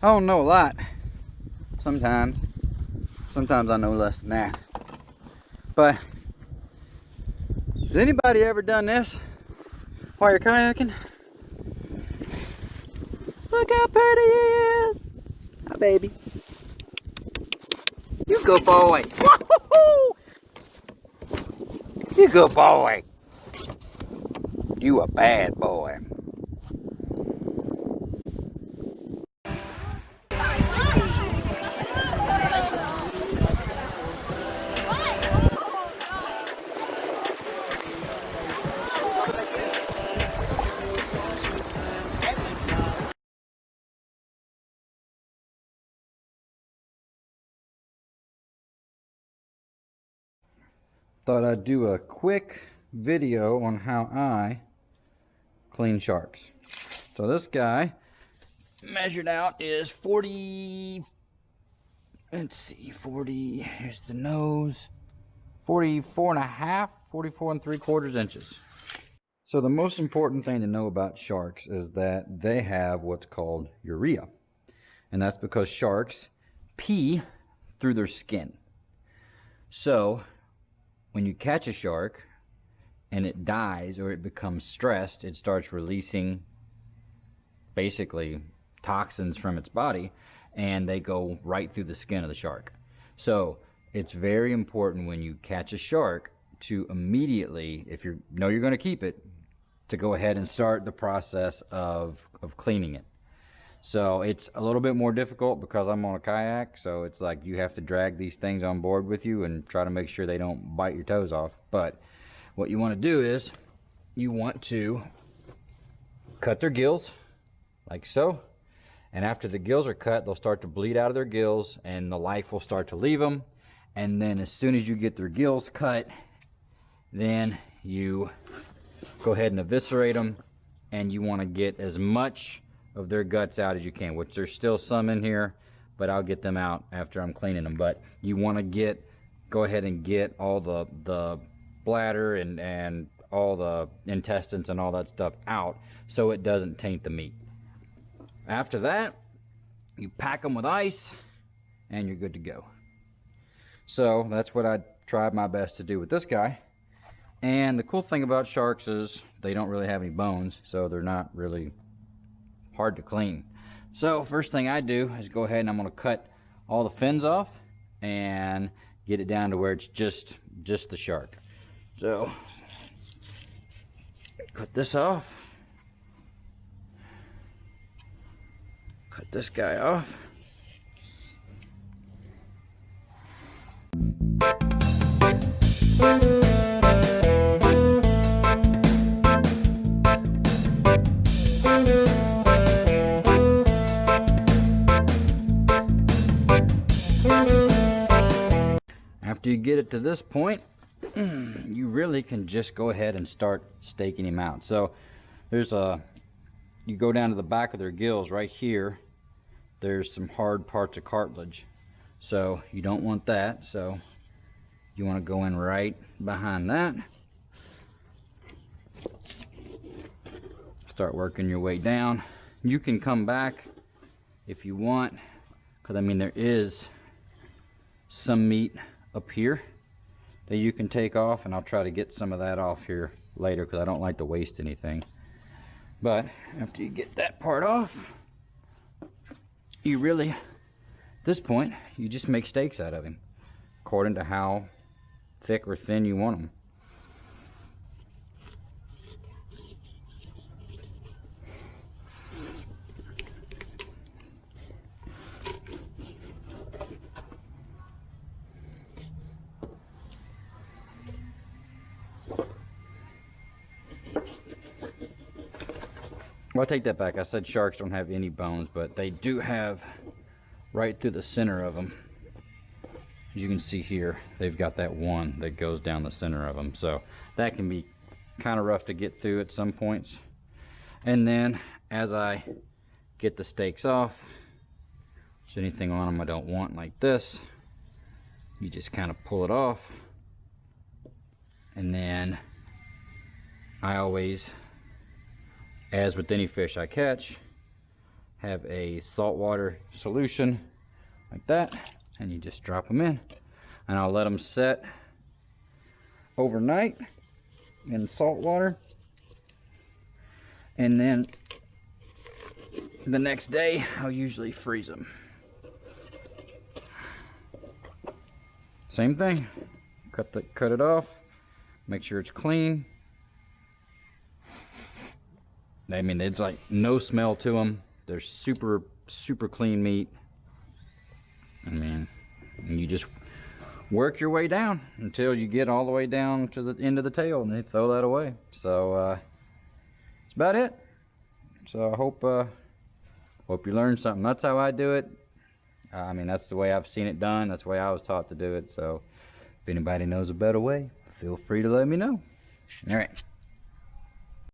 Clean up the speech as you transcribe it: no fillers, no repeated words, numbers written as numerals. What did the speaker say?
I don't know a lot. Sometimes I know less than that. But has anybody ever done this while you're kayaking? Look how pretty he is! Hi, baby. You good boy. Woo-hoo-hoo! You good boy. You a bad boy. Thought I'd do a quick video on how I clean sharks. So this guy measured out is 40, let's see, 40, here's the nose, 44 and a half, 44 and 3/4 inches. So the most important thing to know about sharks is that they have what's called urea. And that's because sharks pee through their skin. So when you catch a shark and it dies or it becomes stressed, it starts releasing basically toxins from its body, and they go right through the skin of the shark. So it's very important when you catch a shark to immediately, if you know you're going to keep it, to go ahead and start the process of cleaning it. So it's a little bit more difficult because I'm on a kayak, so it's like you have to drag these things on board with you and try to make sure they don't bite your toes off. But what you want to do is you want to cut their gills like so, and after the gills are cut, they'll start to bleed out of their gills and the life will start to leave them. And then as soon as you get their gills cut, then you go ahead and eviscerate them, and you want to get as much of their guts out as you can, which there's still some in here, but I'll get them out after I'm cleaning them. But you want to go ahead and get all the bladder and all the intestines and all that stuff out so it doesn't taint the meat. After that, you pack them with ice and you're good to go. So that's what I tried my best to do with this guy. And the cool thing about sharks is they don't really have any bones, so they're not really hard to clean. So first thing I do is go ahead and I'm going to cut all the fins off and get it down to where it's just the shark. So cut this off, cut this guy off. After you get it to this point, you really can just go ahead and start staking him out. So there's you go down to the back of their gills right here, there's some hard parts of cartilage. So you don't want that, so you want to go in right behind that. Start working your way down. You can come back if you want, because I mean there is some meat up here that you can take off, and I'll try to get some of that off here later because I don't like to waste anything. But after you get that part off, you really, at this point, you just make steaks out of him according to how thick or thin you want them. Well, I take that back. I said sharks don't have any bones, but they do have right through the center of them. As you can see here, they've got that one that goes down the center of them. So that can be kind of rough to get through at some points. And then as I get the steaks off, if there's anything on them I don't want like this, you just kind of pull it off. And then I always, as with any fish I catch, have a saltwater solution like that, and you just drop them in, and I'll let them set overnight in salt water, and then the next day I'll usually freeze them. Same thing, cut it off, make sure it's clean. I mean, it's like no smell to them. They're super clean meat. I mean, and you just work your way down until you get all the way down to the end of the tail, and they throw that away. So that's about it. So I hope you learned something. That's how I do it. I mean, that's the way I've seen it done. That's the way I was taught to do it. So if anybody knows a better way, feel free to let me know. All right.